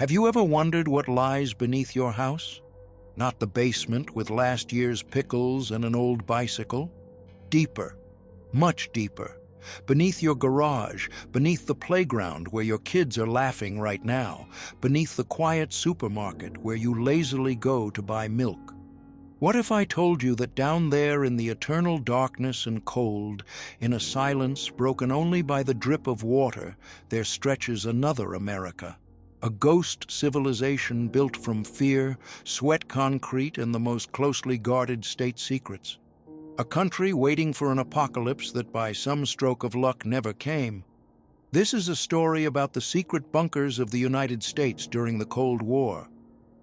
Have you ever wondered what lies beneath your house? Not the basement with last year's pickles and an old bicycle. Deeper, much deeper. Beneath your garage, beneath the playground where your kids are laughing right now, beneath the quiet supermarket where you lazily go to buy milk. What if I told you that down there in the eternal darkness and cold, in a silence broken only by the drip of water, there stretches another America? A ghost civilization built from fear, sweat concrete, and the most closely guarded state secrets. A country waiting for an apocalypse that by some stroke of luck never came. This is a story about the secret bunkers of the United States during the Cold War.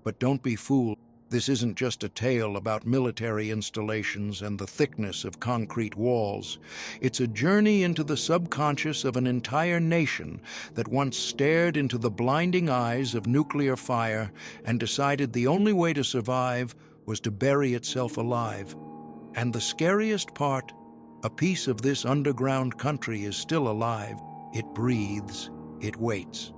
But don't be fooled. This isn't just a tale about military installations and the thickness of concrete walls. It's a journey into the subconscious of an entire nation that once stared into the blinding eyes of nuclear fire and decided the only way to survive was to bury itself alive. And the scariest part, a piece of this underground country is still alive. It breathes, it waits.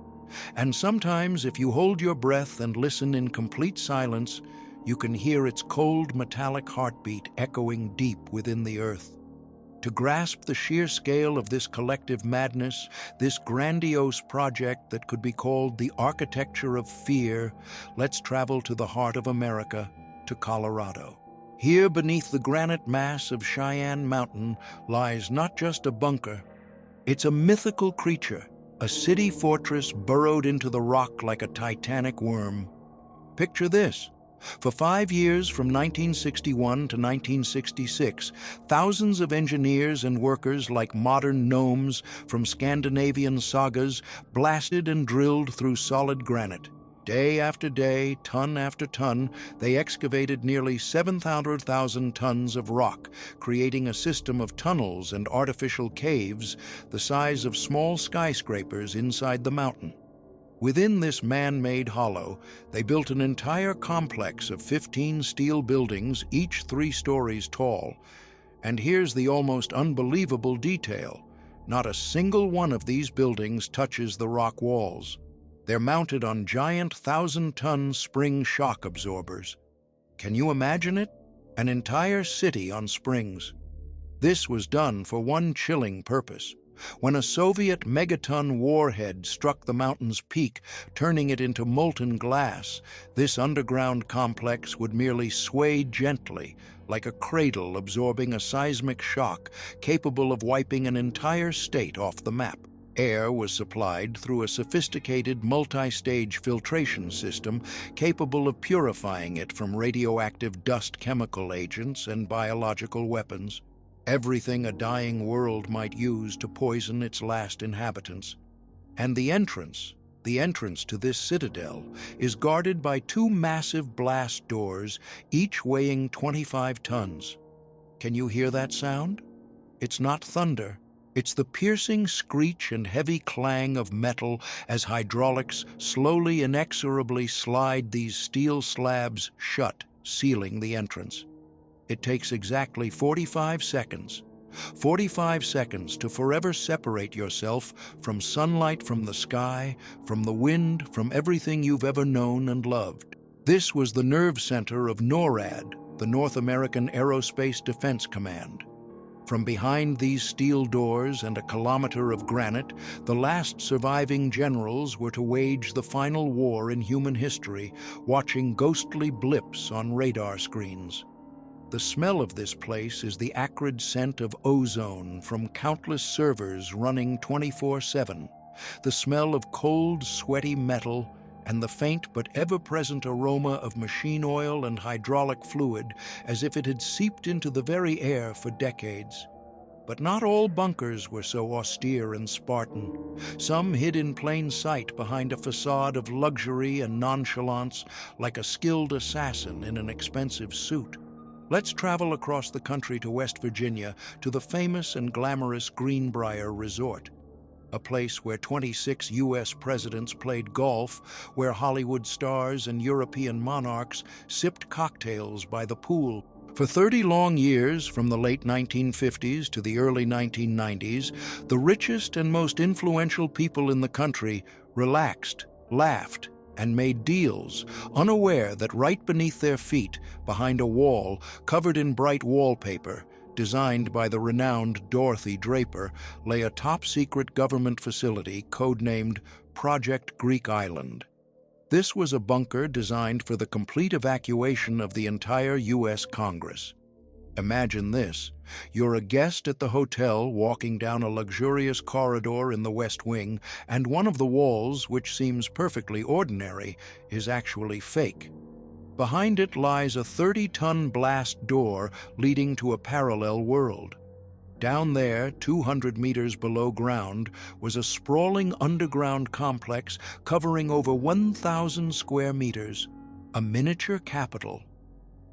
And sometimes, if you hold your breath and listen in complete silence, you can hear its cold metallic heartbeat echoing deep within the earth. To grasp the sheer scale of this collective madness, this grandiose project that could be called the architecture of fear, let's travel to the heart of America, to Colorado. Here beneath the granite mass of Cheyenne Mountain lies not just a bunker, it's a mythical creature, a city fortress burrowed into the rock like a titanic worm. Picture this. For 5 years, from 1961 to 1966, thousands of engineers and workers like modern gnomes from Scandinavian sagas blasted and drilled through solid granite. Day after day, ton after ton, they excavated nearly 700,000 tons of rock, creating a system of tunnels and artificial caves the size of small skyscrapers inside the mountain. Within this man-made hollow, they built an entire complex of 15 steel buildings, each 3 stories tall. And here's the almost unbelievable detail. Not a single one of these buildings touches the rock walls. They're mounted on giant 1,000-ton spring shock absorbers. Can you imagine it? An entire city on springs. This was done for one chilling purpose. When a Soviet megaton warhead struck the mountain's peak, turning it into molten glass, this underground complex would merely sway gently, like a cradle absorbing a seismic shock capable of wiping an entire state off the map. Air was supplied through a sophisticated multi-stage filtration system capable of purifying it from radioactive dust chemical agents and biological weapons. Everything a dying world might use to poison its last inhabitants. And the entrance to this citadel is guarded by 2 massive blast doors, each weighing 25 tons. Can you hear that sound? It's not thunder. It's the piercing screech and heavy clang of metal as hydraulics slowly, inexorably slide these steel slabs shut, sealing the entrance. It takes exactly 45 seconds. 45 seconds to forever separate yourself from sunlight, from the sky, from the wind, from everything you've ever known and loved. This was the nerve center of NORAD, the North American Aerospace Defense Command. From behind these steel doors and a kilometer of granite, the last surviving generals were to wage the final war in human history, watching ghostly blips on radar screens. The smell of this place is the acrid scent of ozone from countless servers running 24/7, the smell of cold, sweaty metal, and the faint but ever-present aroma of machine oil and hydraulic fluid as if it had seeped into the very air for decades. But not all bunkers were so austere and Spartan. Some hid in plain sight behind a facade of luxury and nonchalance, like a skilled assassin in an expensive suit. Let's travel across the country to West Virginia, to the famous and glamorous Greenbrier Resort, a place where 26 U.S. presidents played golf, where Hollywood stars and European monarchs sipped cocktails by the pool. For 30 long years, from the late 1950s to the early 1990s, the richest and most influential people in the country relaxed, laughed, and made deals, unaware that right beneath their feet, behind a wall covered in bright wallpaper, designed by the renowned Dorothy Draper, lay a top-secret government facility codenamed Project Greek Island. This was a bunker designed for the complete evacuation of the entire U.S. Congress. Imagine this. You're a guest at the hotel walking down a luxurious corridor in the West Wing, and one of the walls, which seems perfectly ordinary, is actually fake. Behind it lies a 30-ton blast door leading to a parallel world. Down there, 200 meters below ground, was a sprawling underground complex covering over 1,000 square meters, a miniature capitol.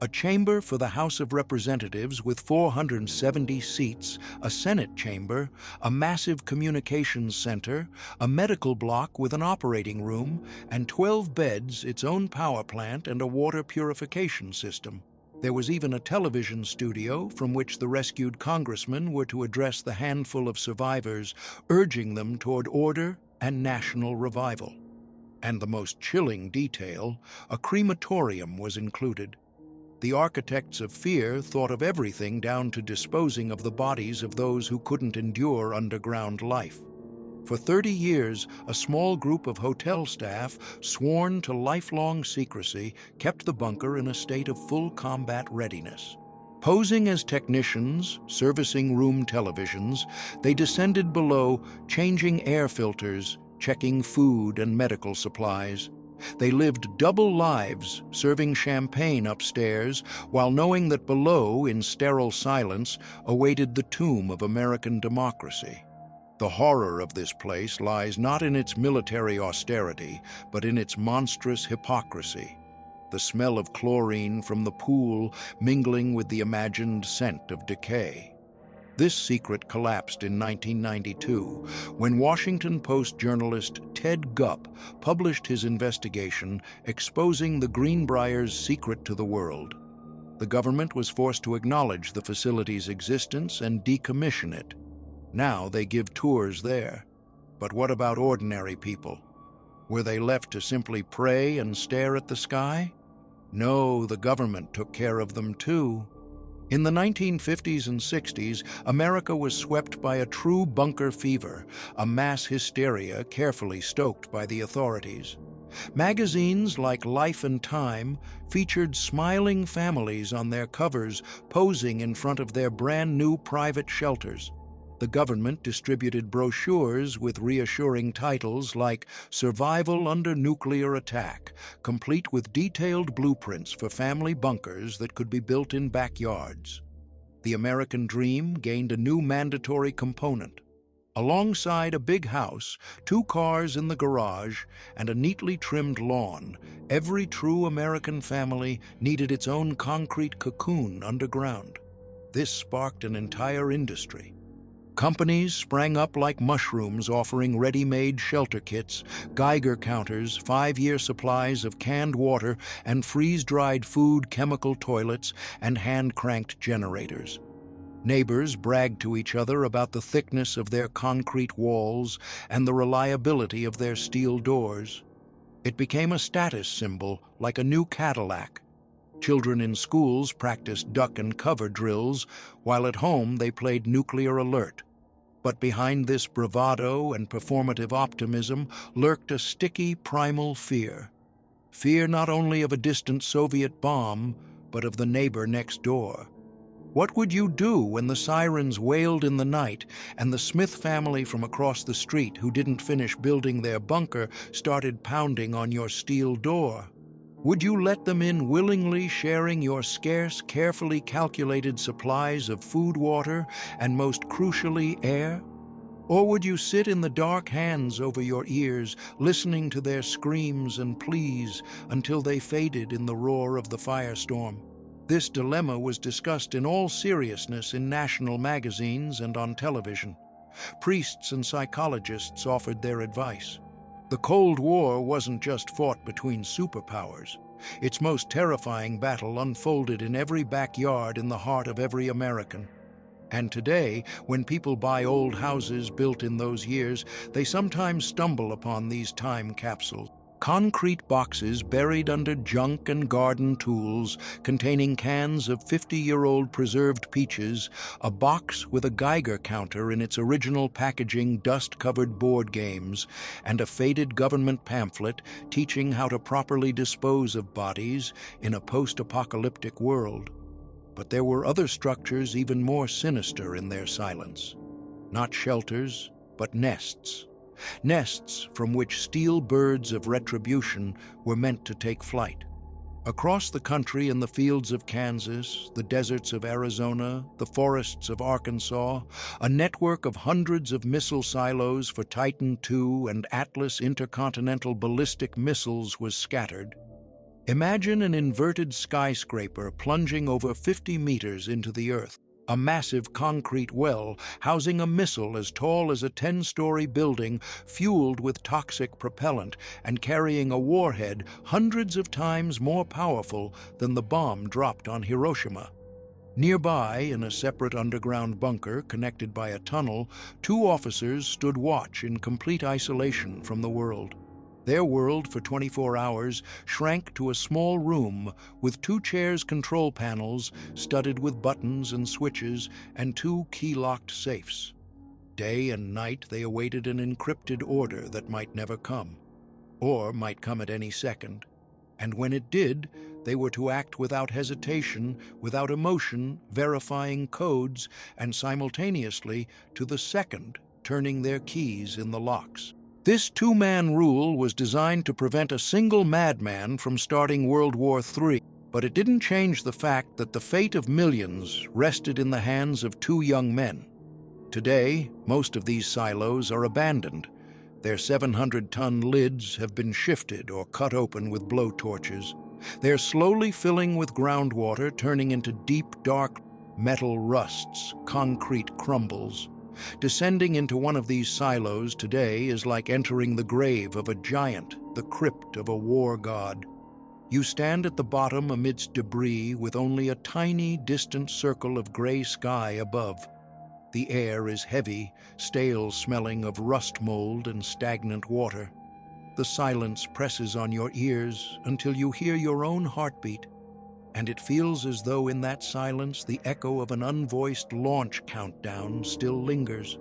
A chamber for the House of Representatives with 470 seats, a Senate chamber, a massive communications center, a medical block with an operating room, and 12 beds, its own power plant, and a water purification system. There was even a television studio from which the rescued congressmen were to address the handful of survivors, urging them toward order and national revival. And the most chilling detail, a crematorium was included. The architects of fear thought of everything down to disposing of the bodies of those who couldn't endure underground life. For 30 years, a small group of hotel staff, sworn to lifelong secrecy, kept the bunker in a state of full combat readiness. Posing as technicians, servicing room televisions, they descended below, changing air filters, checking food and medical supplies. They lived double lives, serving champagne upstairs, while knowing that below, in sterile silence, awaited the tomb of American democracy. The horror of this place lies not in its military austerity, but in its monstrous hypocrisy. The smell of chlorine from the pool mingling with the imagined scent of decay. This secret collapsed in 1992 when Washington Post journalist Ted Gupp published his investigation exposing the Greenbrier's secret to the world. The government was forced to acknowledge the facility's existence and decommission it. Now they give tours there. But what about ordinary people? Were they left to simply pray and stare at the sky? No, the government took care of them too. In the 1950s and 60s, America was swept by a true bunker fever, a mass hysteria carefully stoked by the authorities. Magazines like Life and Time featured smiling families on their covers, posing in front of their brand-new private shelters. The government distributed brochures with reassuring titles like Survival Under Nuclear Attack, complete with detailed blueprints for family bunkers that could be built in backyards. The American dream gained a new mandatory component. Alongside a big house, 2 cars in the garage, and a neatly trimmed lawn, every true American family needed its own concrete cocoon underground. This sparked an entire industry. Companies sprang up like mushrooms offering ready-made shelter kits, Geiger counters, 5-year supplies of canned water, and freeze-dried food, chemical toilets, and hand-cranked generators. Neighbors bragged to each other about the thickness of their concrete walls and the reliability of their steel doors. It became a status symbol, like a new Cadillac. Children in schools practiced duck and cover drills, while at home they played nuclear alert. But behind this bravado and performative optimism lurked a sticky, primal fear. Fear not only of a distant Soviet bomb, but of the neighbor next door. What would you do when the sirens wailed in the night and the Smith family from across the street who didn't finish building their bunker started pounding on your steel door? Would you let them in willingly, sharing your scarce, carefully calculated supplies of food, water, and most crucially, air? Or would you sit in the dark, hands over your ears, listening to their screams and pleas until they faded in the roar of the firestorm? This dilemma was discussed in all seriousness in national magazines and on television. Priests and psychologists offered their advice. The Cold War wasn't just fought between superpowers. Its most terrifying battle unfolded in every backyard in the heart of every American. And today, when people buy old houses built in those years, they sometimes stumble upon these time capsules. Concrete boxes buried under junk and garden tools containing cans of 50-year-old preserved peaches, a box with a Geiger counter in its original packaging, dust-covered board games, and a faded government pamphlet teaching how to properly dispose of bodies in a post-apocalyptic world. But there were other structures even more sinister in their silence. Not shelters, but nests. Nests from which steel birds of retribution were meant to take flight. Across the country, in the fields of Kansas, the deserts of Arizona, the forests of Arkansas, a network of hundreds of missile silos for Titan II and Atlas intercontinental ballistic missiles was scattered. Imagine an inverted skyscraper plunging over 50 meters into the earth. A massive concrete well housing a missile as tall as a 10-story building, fueled with toxic propellant and carrying a warhead hundreds of times more powerful than the bomb dropped on Hiroshima. Nearby, in a separate underground bunker connected by a tunnel, 2 officers stood watch in complete isolation from the world. Their world, for 24 hours, shrank to a small room with 2 chairs, control panels studded with buttons and switches, and 2 key-locked safes. Day and night they awaited an encrypted order that might never come, or might come at any second. And when it did, they were to act without hesitation, without emotion, verifying codes, and simultaneously, to the second, turning their keys in the locks. This 2-man rule was designed to prevent a single madman from starting World War III, but it didn't change the fact that the fate of millions rested in the hands of 2 young men. Today, most of these silos are abandoned. Their 700-ton lids have been shifted or cut open with blowtorches. They're slowly filling with groundwater, turning into deep, dark metal rusts, concrete crumbles. Descending into one of these silos today is like entering the grave of a giant, the crypt of a war god. You stand at the bottom amidst debris with only a tiny, distant circle of gray sky above. The air is heavy, stale, smelling of rust mold and stagnant water. The silence presses on your ears until you hear your own heartbeat, and it feels as though in that silence the echo of an unvoiced launch countdown still lingers.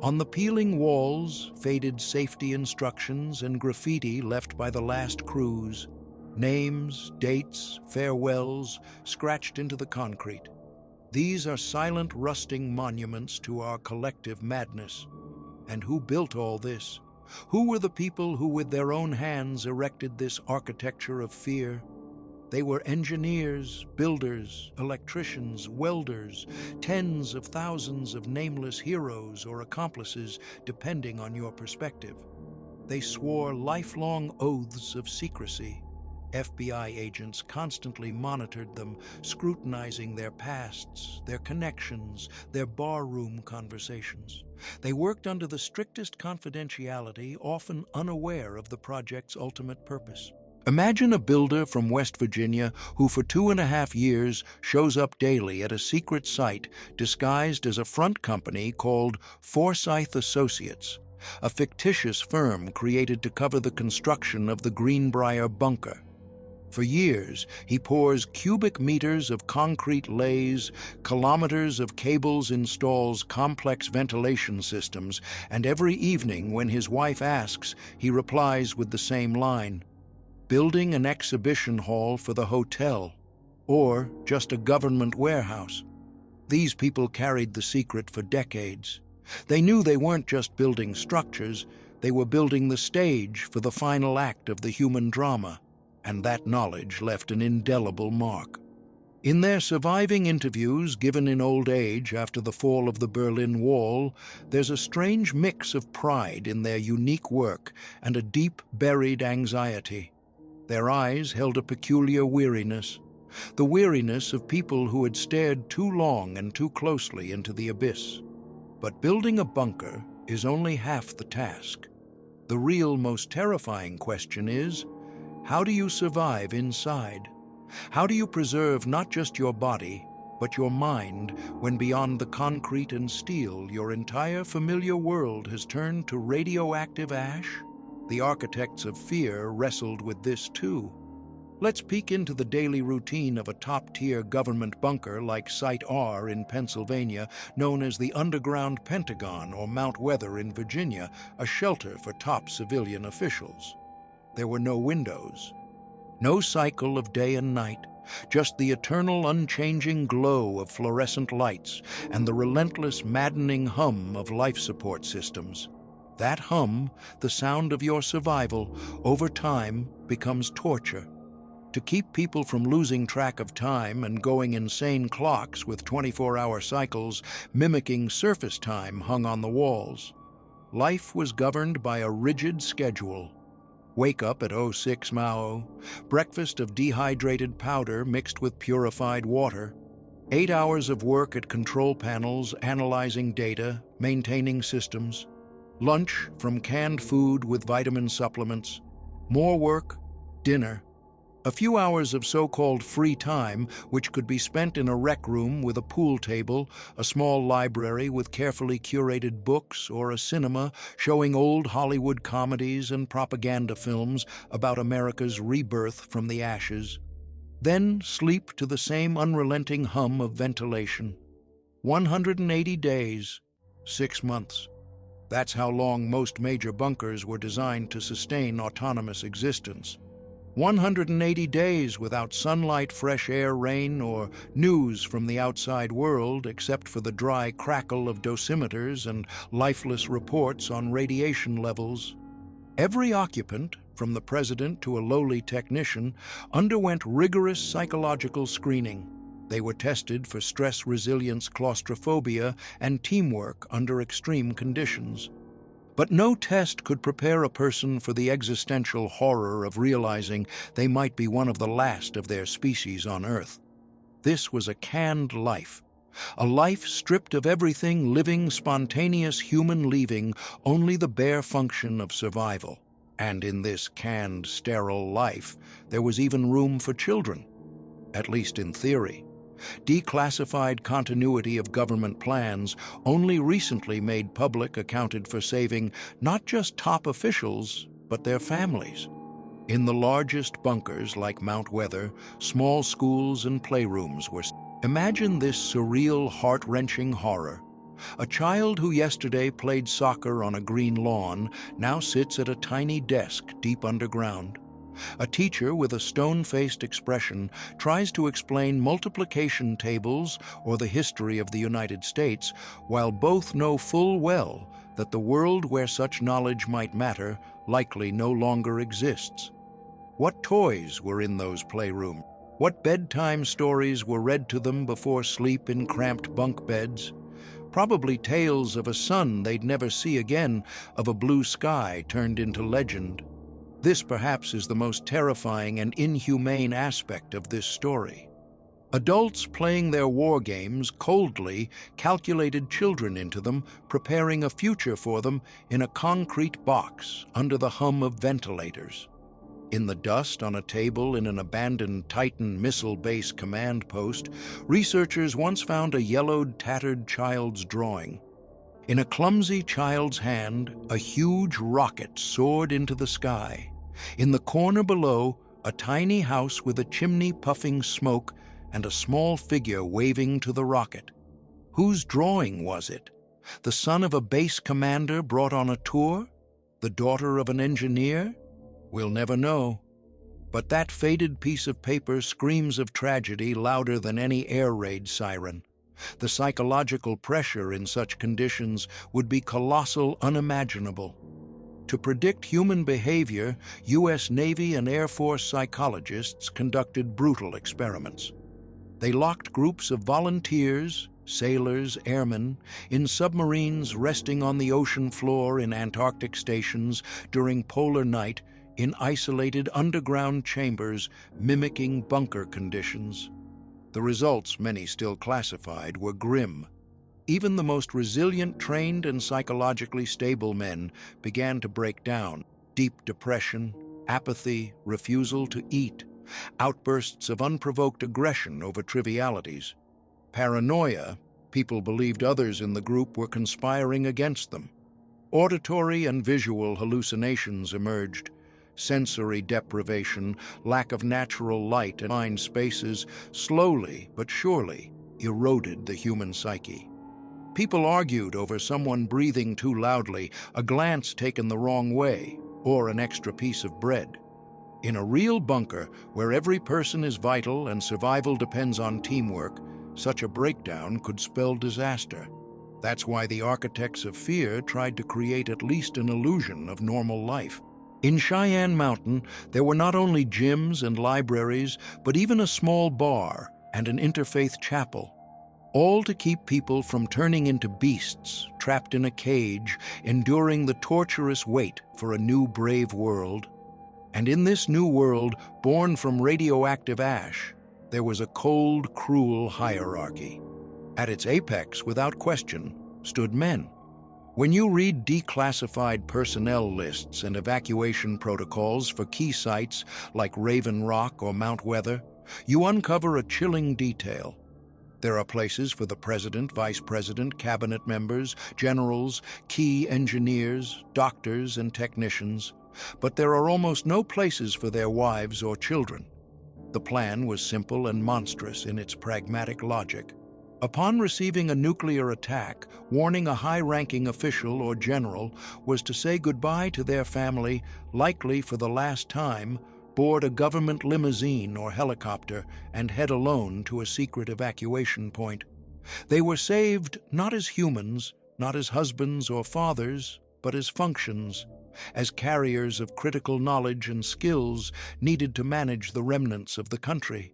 On the peeling walls, faded safety instructions and graffiti left by the last crews. Names, dates, farewells, scratched into the concrete. These are silent, rusting monuments to our collective madness. And who built all this? Who were the people who with their own hands erected this architecture of fear? They were engineers, builders, electricians, welders, tens of thousands of nameless heroes or accomplices, depending on your perspective. They swore lifelong oaths of secrecy. FBI agents constantly monitored them, scrutinizing their pasts, their connections, their barroom conversations. They worked under the strictest confidentiality, often unaware of the project's ultimate purpose. Imagine a builder from West Virginia who for 2.5 years shows up daily at a secret site disguised as a front company called Forsyth Associates, a fictitious firm created to cover the construction of the Greenbrier bunker. For years, he pours cubic meters of concrete lays, kilometers of cables, installs complex ventilation systems, and every evening when his wife asks, he replies with the same line: building an exhibition hall for the hotel, or just a government warehouse. These people carried the secret for decades. They knew they weren't just building structures, they were building the stage for the final act of the human drama, and that knowledge left an indelible mark. In their surviving interviews given in old age after the fall of the Berlin Wall, there's a strange mix of pride in their unique work and a deep, buried anxiety. Their eyes held a peculiar weariness, the weariness of people who had stared too long and too closely into the abyss. But building a bunker is only half the task. The real, most terrifying question is, how do you survive inside? How do you preserve not just your body, but your mind, when beyond the concrete and steel, your entire familiar world has turned to radioactive ash? The architects of fear wrestled with this too. Let's peek into the daily routine of a top-tier government bunker like Site R in Pennsylvania, known as the Underground Pentagon, or Mount Weather in Virginia, a shelter for top civilian officials. There were no windows, no cycle of day and night, just the eternal unchanging glow of fluorescent lights and the relentless maddening hum of life support systems. That hum, the sound of your survival, over time becomes torture. To keep people from losing track of time and going insane clocks with 24-hour cycles mimicking surface time hung on the walls. Life was governed by a rigid schedule. Wake up at 06 Mao, breakfast of dehydrated powder mixed with purified water, 8 hours of work at control panels analyzing data, maintaining systems, lunch from canned food with vitamin supplements, more work, dinner, a few hours of so-called free time, which could be spent in a rec room with a pool table, a small library with carefully curated books, or a cinema showing old Hollywood comedies and propaganda films about America's rebirth from the ashes. Then sleep to the same unrelenting hum of ventilation. 180 days, 6 months. That's how long most major bunkers were designed to sustain autonomous existence. 180 days without sunlight, fresh air, rain, or news from the outside world except for the dry crackle of dosimeters and lifeless reports on radiation levels. Every occupant, from the president to a lowly technician, underwent rigorous psychological screening. They were tested for stress resilience, claustrophobia, and teamwork under extreme conditions. But no test could prepare a person for the existential horror of realizing they might be one of the last of their species on Earth. This was a canned life, a life stripped of everything living, spontaneous human, leaving only the bare function of survival. And in this canned, sterile life, there was even room for children, at least in theory. Declassified continuity of government plans, only recently made public, accounted for saving not just top officials, but their families. In the largest bunkers like Mount Weather, small schools and playrooms were. Imagine this surreal, heart-wrenching horror. A child who yesterday played soccer on a green lawn now sits at a tiny desk deep underground. A teacher with a stone-faced expression tries to explain multiplication tables or the history of the United States, while both know full well that the world where such knowledge might matter likely no longer exists. What toys were in those playrooms? What bedtime stories were read to them before sleep in cramped bunk beds? Probably tales of a sun they'd never see again, of a blue sky turned into legend. This perhaps is the most terrifying and inhumane aspect of this story. Adults playing their war games coldly calculated children into them, preparing a future for them in a concrete box under the hum of ventilators. In the dust on a table in an abandoned Titan missile base command post, researchers once found a yellowed, tattered child's drawing. In a clumsy child's hand, a huge rocket soared into the sky. In the corner below, a tiny house with a chimney puffing smoke and a small figure waving to the rocket. Whose drawing was it? The son of a base commander brought on a tour? The daughter of an engineer? We'll never know. But that faded piece of paper screams of tragedy louder than any air raid siren. The psychological pressure in such conditions would be colossal, unimaginable. To predict human behavior, U.S. Navy and Air Force psychologists conducted brutal experiments. They locked groups of volunteers, sailors, airmen, in submarines resting on the ocean floor in Antarctic stations during polar night in isolated underground chambers mimicking bunker conditions. The results, many still classified, were grim. Even the most resilient, trained, and psychologically stable men began to break down. Deep depression, apathy, refusal to eat, outbursts of unprovoked aggression over trivialities. Paranoia, people believed others in the group were conspiring against them. Auditory and visual hallucinations emerged. Sensory deprivation, lack of natural light and mind spaces slowly but surely eroded the human psyche. People argued over someone breathing too loudly, a glance taken the wrong way, or an extra piece of bread. In a real bunker, where every person is vital and survival depends on teamwork, such a breakdown could spell disaster. That's why the architects of fear tried to create at least an illusion of normal life. In Cheyenne Mountain, there were not only gyms and libraries, but even a small bar and an interfaith chapel, all to keep people from turning into beasts trapped in a cage, enduring the torturous wait for a new brave world. And in this new world, born from radioactive ash, there was a cold, cruel hierarchy. At its apex, without question, stood men. When you read declassified personnel lists and evacuation protocols for key sites like Raven Rock or Mount Weather, you uncover a chilling detail. There are places for the president, vice president, cabinet members, generals, key engineers, doctors, and technicians, but there are almost no places for their wives or children. The plan was simple and monstrous in its pragmatic logic. Upon receiving a nuclear attack, warning a high-ranking official or general was to say goodbye to their family, likely for the last time, board a government limousine or helicopter, and head alone to a secret evacuation point. They were saved not as humans, not as husbands or fathers, but as functions, as carriers of critical knowledge and skills needed to manage the remnants of the country.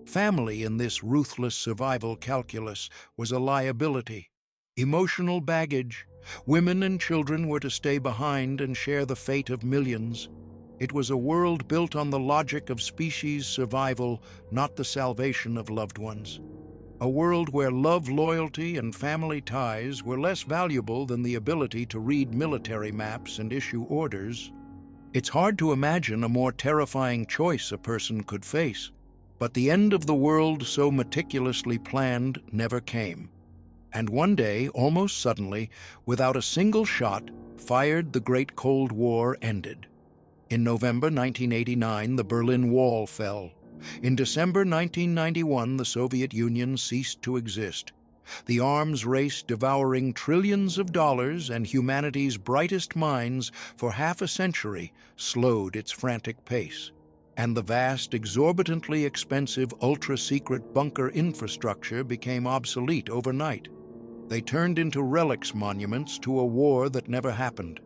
Family in this ruthless survival calculus was a liability. Emotional baggage. Women and children were to stay behind and share the fate of millions. It was a world built on the logic of species survival, not the salvation of loved ones. A world where love, loyalty, and family ties were less valuable than the ability to read military maps and issue orders. It's hard to imagine a more terrifying choice a person could face. But the end of the world so meticulously planned never came. And one day, almost suddenly, without a single shot fired, the Great Cold War ended. In November 1989, the Berlin Wall fell. In December 1991, the Soviet Union ceased to exist. The arms race devouring trillions of dollars and humanity's brightest minds for half a century slowed its frantic pace. And the vast, exorbitantly expensive, ultra-secret bunker infrastructure became obsolete overnight. They turned into relics monuments to a war that never happened.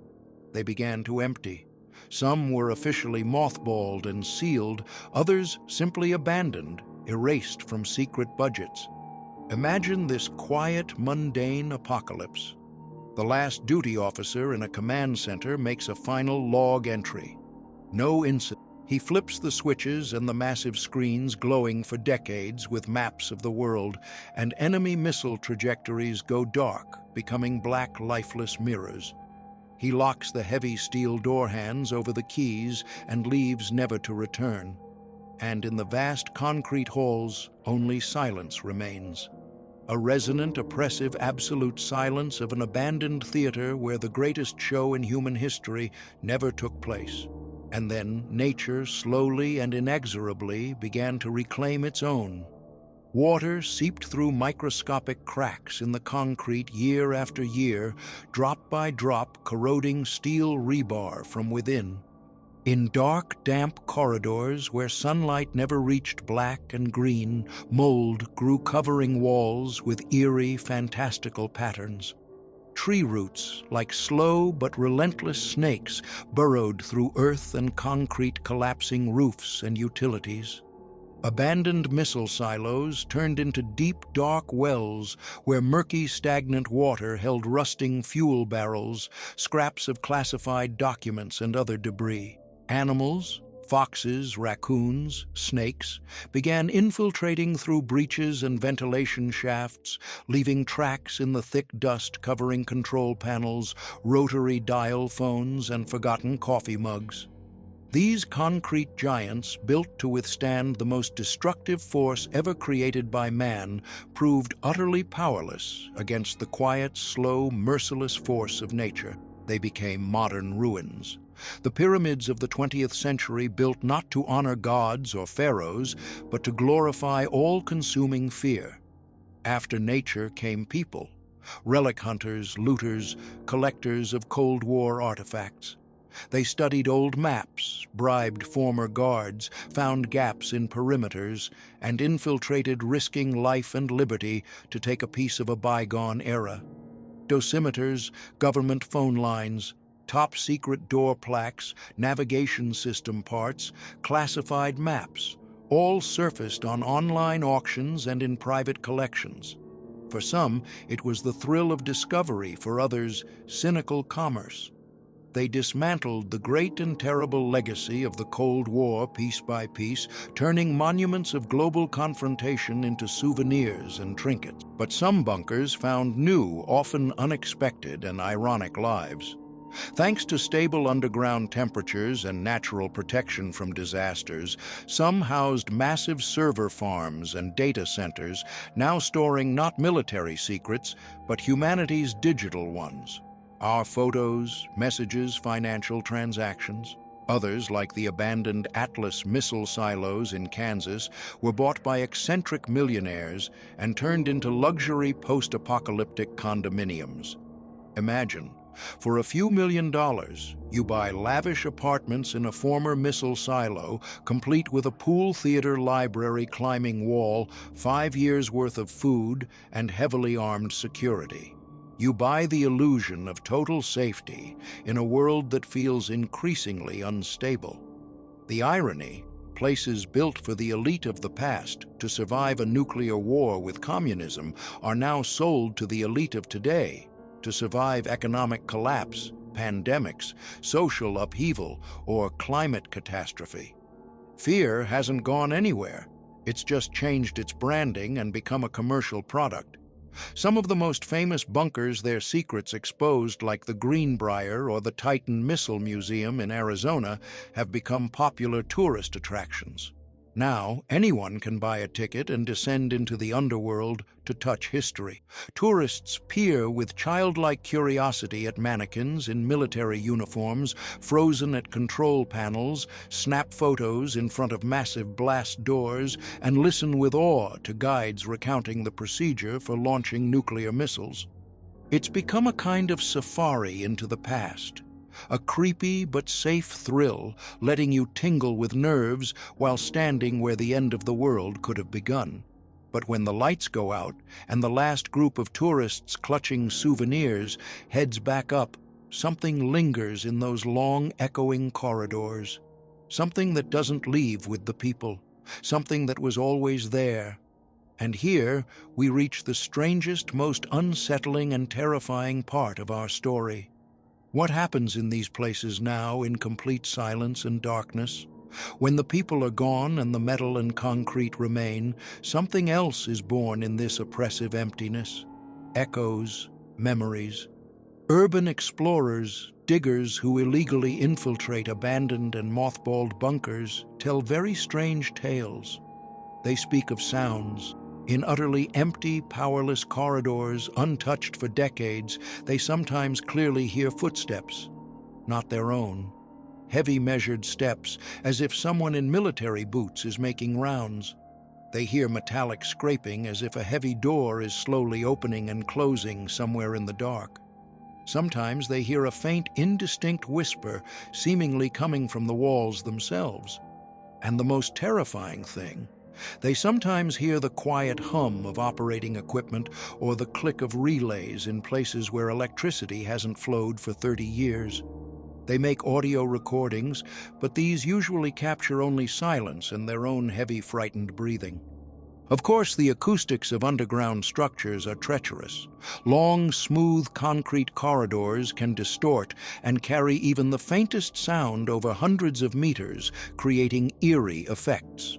They began to empty. Some were officially mothballed and sealed, others simply abandoned, erased from secret budgets. Imagine this quiet, mundane apocalypse. The last duty officer in a command center makes a final log entry. No incident. He flips the switches and the massive screens glowing for decades with maps of the world, and enemy missile trajectories go dark, becoming black, lifeless mirrors. He locks the heavy steel door hands over the keys and leaves never to return. And in the vast concrete halls, only silence remains. A resonant, oppressive, absolute silence of an abandoned theater where the greatest show in human history never took place. And then nature slowly and inexorably began to reclaim its own. Water seeped through microscopic cracks in the concrete year after year, drop by drop corroding steel rebar from within. In dark, damp corridors where sunlight never reached black and green, mold grew covering walls with eerie, fantastical patterns. Tree roots, like slow but relentless snakes, burrowed through earth and concrete, collapsing roofs and utilities. Abandoned missile silos turned into deep, dark wells where murky, stagnant water held rusting fuel barrels, scraps of classified documents and other debris. Animals, foxes, raccoons, snakes, began infiltrating through breaches and ventilation shafts, leaving tracks in the thick dust covering control panels, rotary dial phones, and forgotten coffee mugs. These concrete giants, built to withstand the most destructive force ever created by man, proved utterly powerless against the quiet, slow, merciless force of nature. They became modern ruins. The pyramids of the 20th century built not to honor gods or pharaohs, but to glorify all-consuming fear. After nature came people, relic hunters, looters, collectors of Cold War artifacts. They studied old maps, bribed former guards, found gaps in perimeters, and infiltrated, risking life and liberty to take a piece of a bygone era. Dosimeters, government phone lines, top-secret door plaques, navigation system parts, classified maps, all surfaced on online auctions and in private collections. For some, it was the thrill of discovery; for others, cynical commerce. They dismantled the great and terrible legacy of the Cold War piece by piece, turning monuments of global confrontation into souvenirs and trinkets. But some bunkers found new, often unexpected and ironic lives. Thanks to stable underground temperatures and natural protection from disasters, some housed massive server farms and data centers, now storing not military secrets, but humanity's digital ones. Our photos, messages, financial transactions. Others, like the abandoned Atlas missile silos in Kansas, were bought by eccentric millionaires and turned into luxury post-apocalyptic condominiums. Imagine, for a few $1,000,000, you buy lavish apartments in a former missile silo, complete with a pool, theater, library, climbing wall, 5 years' worth of food, and heavily armed security. You buy the illusion of total safety in a world that feels increasingly unstable. The irony, places built for the elite of the past to survive a nuclear war with communism, are now sold to the elite of today to survive economic collapse, pandemics, social upheaval, or climate catastrophe. Fear hasn't gone anywhere. It's just changed its branding and become a commercial product. Some of the most famous bunkers, their secrets exposed, like the Greenbrier or the Titan Missile Museum in Arizona, have become popular tourist attractions. Now, anyone can buy a ticket and descend into the underworld to touch history. Tourists peer with childlike curiosity at mannequins in military uniforms, frozen at control panels, snap photos in front of massive blast doors, and listen with awe to guides recounting the procedure for launching nuclear missiles. It's become a kind of safari into the past. A creepy but safe thrill, letting you tingle with nerves while standing where the end of the world could have begun. But when the lights go out and the last group of tourists clutching souvenirs heads back up, something lingers in those long, echoing corridors. Something that doesn't leave with the people. Something that was always there. And here we reach the strangest, most unsettling and terrifying part of our story. What happens in these places now in complete silence and darkness? When the people are gone and the metal and concrete remain, something else is born in this oppressive emptiness. Echoes, memories. Urban explorers, diggers who illegally infiltrate abandoned and mothballed bunkers, tell very strange tales. They speak of sounds. In utterly empty, powerless corridors, untouched for decades, they sometimes clearly hear footsteps, not their own. Heavy measured steps, as if someone in military boots is making rounds. They hear metallic scraping, as if a heavy door is slowly opening and closing somewhere in the dark. Sometimes they hear a faint, indistinct whisper, seemingly coming from the walls themselves. And the most terrifying thing, they sometimes hear the quiet hum of operating equipment or the click of relays in places where electricity hasn't flowed for 30 years. They make audio recordings, but these usually capture only silence and their own heavy, frightened breathing. Of course, the acoustics of underground structures are treacherous. Long, smooth concrete corridors can distort and carry even the faintest sound over hundreds of meters, creating eerie effects.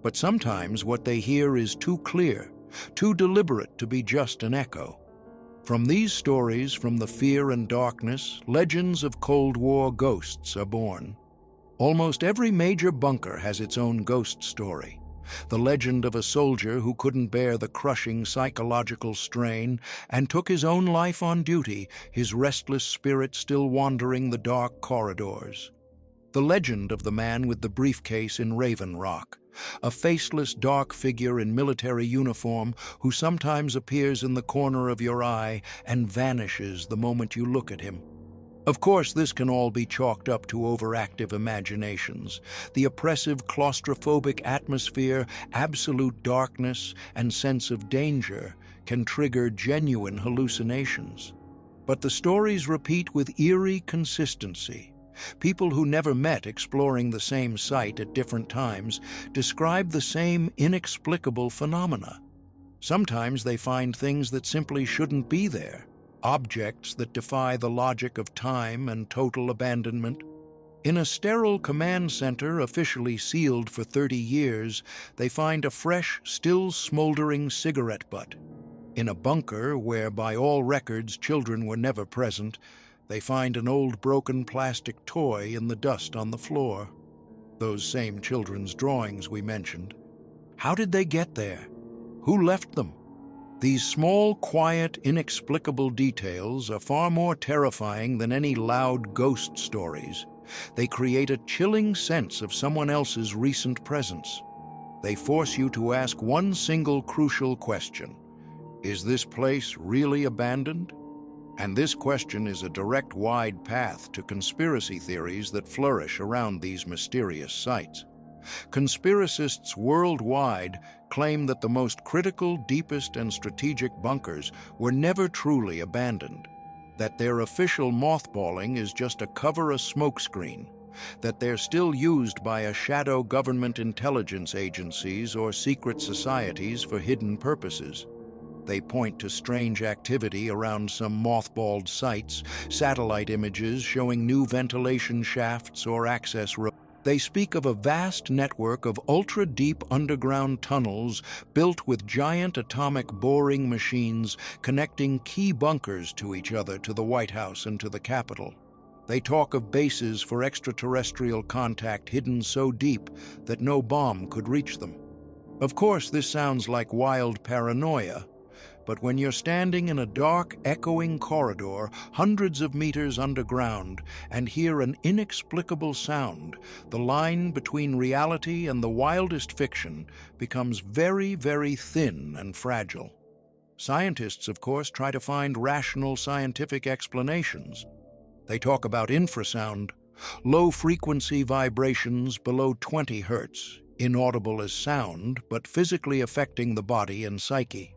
But sometimes what they hear is too clear, too deliberate to be just an echo. From these stories, from the fear and darkness, legends of Cold War ghosts are born. Almost every major bunker has its own ghost story. The legend of a soldier who couldn't bear the crushing psychological strain and took his own life on duty, his restless spirit still wandering the dark corridors. The legend of the man with the briefcase in Raven Rock, a faceless dark figure in military uniform who sometimes appears in the corner of your eye and vanishes the moment you look at him. Of course, this can all be chalked up to overactive imaginations. The oppressive, claustrophobic atmosphere, absolute darkness, and sense of danger can trigger genuine hallucinations. But the stories repeat with eerie consistency. People who never met exploring the same site at different times describe the same inexplicable phenomena. Sometimes they find things that simply shouldn't be there. Objects that defy the logic of time and total abandonment. In a sterile command center officially sealed for 30 years, they find a fresh, still smoldering cigarette butt. In a bunker where, by all records, children were never present, they find an old broken plastic toy in the dust on the floor. Those same children's drawings we mentioned. How did they get there? Who left them? These small, quiet, inexplicable details are far more terrifying than any loud ghost stories. They create a chilling sense of someone else's recent presence. They force you to ask one single crucial question. Is this place really abandoned? And this question is a direct, wide path to conspiracy theories that flourish around these mysterious sites. Conspiracists worldwide claim that the most critical, deepest, and strategic bunkers were never truly abandoned, that their official mothballing is just a cover, a smokescreen, that they're still used by a shadow government intelligence agencies or secret societies for hidden purposes. They point to strange activity around some mothballed sites, satellite images showing new ventilation shafts or access roads. They speak of a vast network of ultra-deep underground tunnels built with giant atomic boring machines connecting key bunkers to each other, to the White House and to the Capitol. They talk of bases for extraterrestrial contact hidden so deep that no bomb could reach them. Of course, this sounds like wild paranoia, but when you're standing in a dark, echoing corridor hundreds of meters underground and hear an inexplicable sound, the line between reality and the wildest fiction becomes very, very thin and fragile. Scientists, of course, try to find rational scientific explanations. They talk about infrasound, low-frequency vibrations below 20 hertz, inaudible as sound, but physically affecting the body and psyche.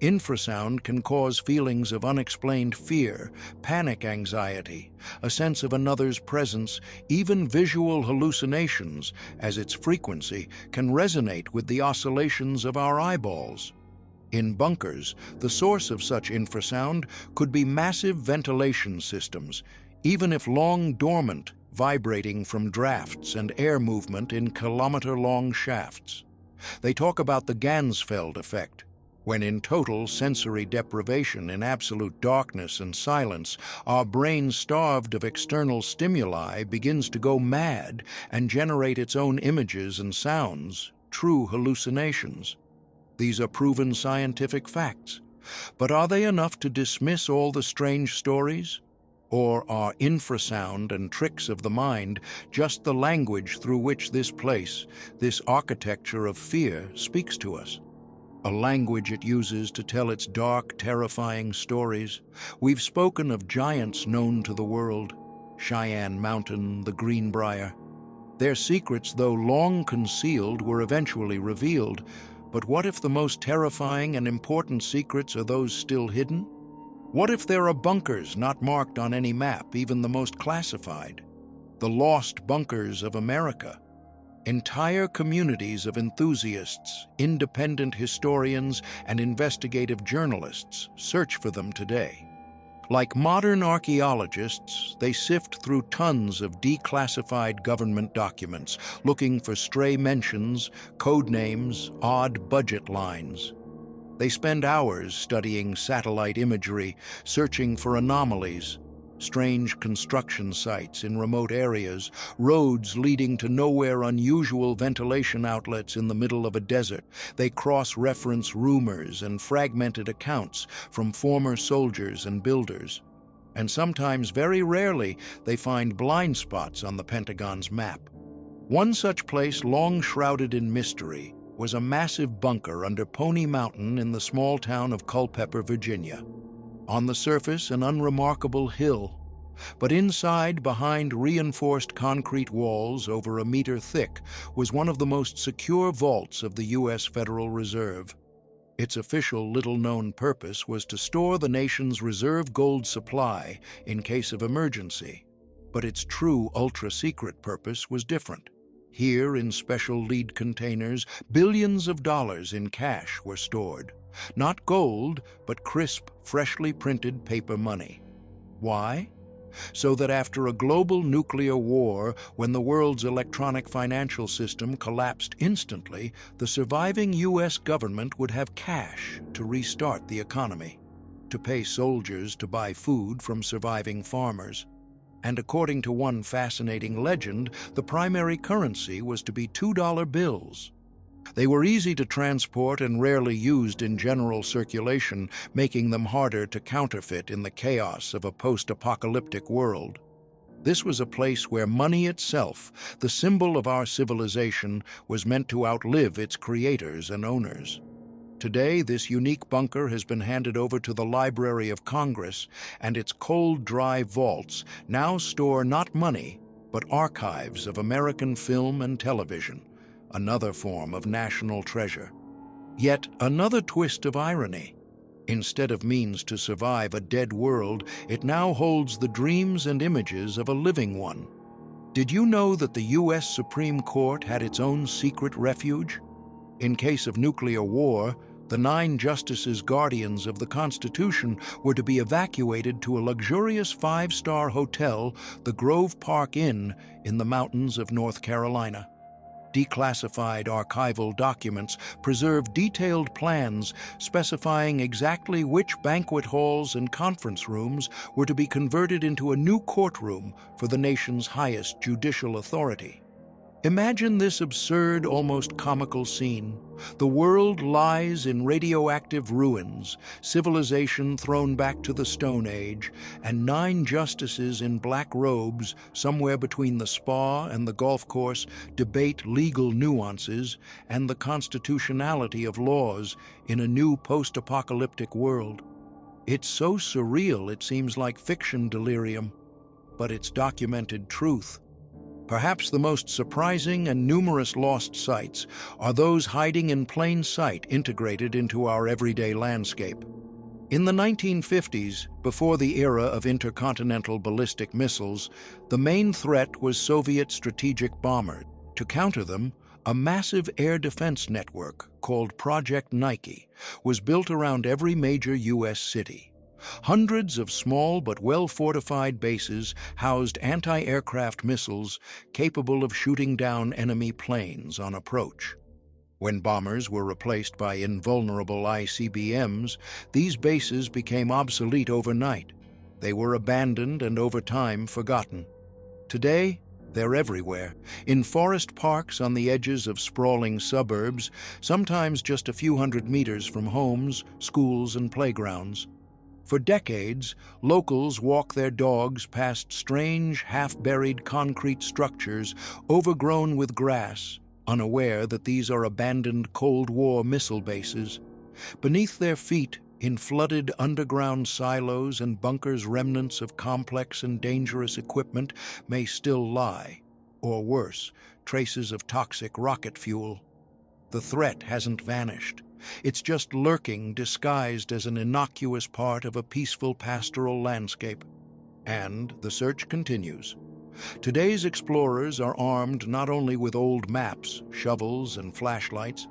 Infrasound can cause feelings of unexplained fear, panic anxiety, a sense of another's presence, even visual hallucinations, as its frequency can resonate with the oscillations of our eyeballs. In bunkers, the source of such infrasound could be massive ventilation systems, even if long dormant, vibrating from drafts and air movement in kilometer-long shafts. They talk about the Ganzfeld effect, when in total sensory deprivation, in absolute darkness and silence, our brain, starved of external stimuli, begins to go mad and generate its own images and sounds, true hallucinations. These are proven scientific facts. But are they enough to dismiss all the strange stories? Or are infrasound and tricks of the mind just the language through which this place, this architecture of fear, speaks to us? A language it uses to tell its dark, terrifying stories. We've spoken of giants known to the world, Cheyenne Mountain, the Greenbrier. Their secrets, though long concealed, were eventually revealed. But what if the most terrifying and important secrets are those still hidden? What if there are bunkers not marked on any map, even the most classified? The lost bunkers of America. Entire communities of enthusiasts, independent historians, and investigative journalists search for them today. Like modern archaeologists, they sift through tons of declassified government documents, looking for stray mentions, code names, odd budget lines. They spend hours studying satellite imagery, searching for anomalies. Strange construction sites in remote areas, roads leading to nowhere unusual ventilation outlets in the middle of a desert. They cross-reference rumors and fragmented accounts from former soldiers and builders. And sometimes, very rarely, they find blind spots on the Pentagon's map. One such place, long shrouded in mystery, was a massive bunker under Pony Mountain in the small town of Culpeper, Virginia. On the surface, an unremarkable hill, but inside, behind reinforced concrete walls over a meter thick, was one of the most secure vaults of the U.S. Federal Reserve. Its official little-known purpose was to store the nation's reserve gold supply in case of emergency, but its true ultra-secret purpose was different. Here, in special lead containers, billions of dollars in cash were stored. Not gold, but crisp, freshly printed paper money. Why? So that after a global nuclear war, when the world's electronic financial system collapsed instantly, the surviving U.S. government would have cash to restart the economy, to pay soldiers to buy food from surviving farmers. And according to one fascinating legend, the primary currency was to be $2 bills. They were easy to transport and rarely used in general circulation, making them harder to counterfeit in the chaos of a post-apocalyptic world. This was a place where money itself, the symbol of our civilization, was meant to outlive its creators and owners. Today, this unique bunker has been handed over to the Library of Congress, and its cold, dry vaults now store not money, but archives of American film and television, another form of national treasure. Yet another twist of irony. Instead of means to survive a dead world, it now holds the dreams and images of a living one. Did you know that the U.S. Supreme Court had its own secret refuge? In case of nuclear war, the 9 justices guardians of the Constitution were to be evacuated to a luxurious 5-star hotel, the Grove Park Inn, in the mountains of North Carolina. Declassified archival documents preserve detailed plans specifying exactly which banquet halls and conference rooms were to be converted into a new courtroom for the nation's highest judicial authority. Imagine this absurd, almost comical scene. The world lies in radioactive ruins, civilization thrown back to the Stone Age, and 9 justices in black robes, somewhere between the spa and the golf course, debate legal nuances and the constitutionality of laws in a new post-apocalyptic world. It's so surreal it seems like fiction delirium, but it's documented truth. Perhaps the most surprising and numerous lost sites are those hiding in plain sight integrated into our everyday landscape. In the 1950s, before the era of intercontinental ballistic missiles, the main threat was Soviet strategic bombers. To counter them, a massive air defense network called Project Nike was built around every major U.S. city. Hundreds of small but well-fortified bases housed anti-aircraft missiles capable of shooting down enemy planes on approach. When bombers were replaced by invulnerable ICBMs, these bases became obsolete overnight. They were abandoned and over time forgotten. Today, they're everywhere, in forest parks on the edges of sprawling suburbs, sometimes just a few hundred meters from homes, schools, and playgrounds. For decades, locals walk their dogs past strange, half-buried concrete structures overgrown with grass, unaware that these are abandoned Cold War missile bases. Beneath their feet, in flooded underground silos and bunkers, remnants of complex and dangerous equipment may still lie, or worse, traces of toxic rocket fuel. The threat hasn't vanished. It's just lurking, disguised as an innocuous part of a peaceful pastoral landscape. And the search continues. Today's explorers are armed not only with old maps, shovels, and flashlights.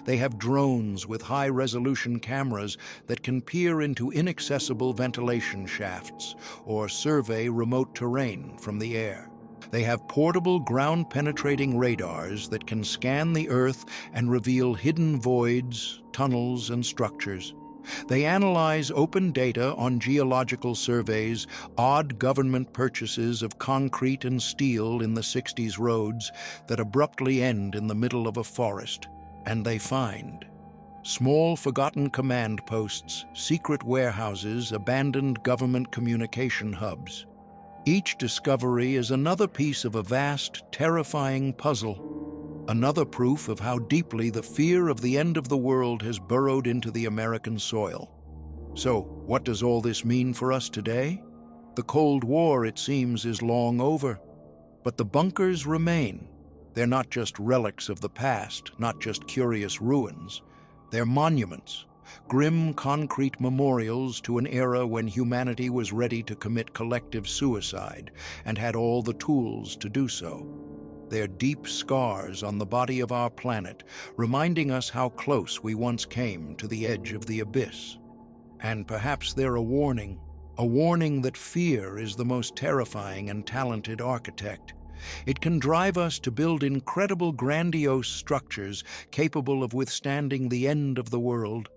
They have drones with high-resolution cameras that can peer into inaccessible ventilation shafts or survey remote terrain from the air. They have portable ground-penetrating radars that can scan the Earth and reveal hidden voids, tunnels, and structures. They analyze open data on geological surveys, odd government purchases of concrete and steel in the 60s roads that abruptly end in the middle of a forest, and they find small forgotten command posts, secret warehouses, abandoned government communication hubs. Each discovery is another piece of a vast, terrifying puzzle, another proof of how deeply the fear of the end of the world has burrowed into the American soil. So, what does all this mean for us today? The Cold War, it seems, is long over. But the bunkers remain. They're not just relics of the past, not just curious ruins. They're monuments, grim concrete memorials to an era when humanity was ready to commit collective suicide and had all the tools to do so. They're deep scars on the body of our planet, reminding us how close we once came to the edge of the abyss. And perhaps they're a warning that fear is the most terrifying and talented architect. It can drive us to build incredible, grandiose structures capable of withstanding the end of the world.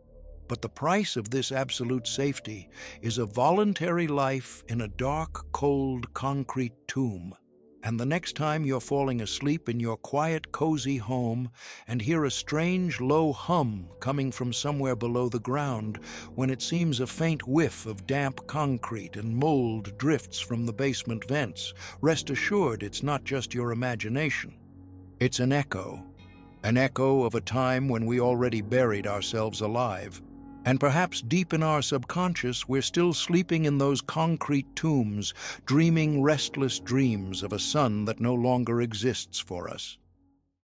But the price of this absolute safety is a voluntary life in a dark, cold, concrete tomb. And the next time you're falling asleep in your quiet, cozy home and hear a strange, low hum coming from somewhere below the ground, when it seems a faint whiff of damp concrete and mold drifts from the basement vents, rest assured it's not just your imagination. It's an echo of a time when we already buried ourselves alive. And perhaps deep in our subconscious, we're still sleeping in those concrete tombs, dreaming restless dreams of a sun that no longer exists for us.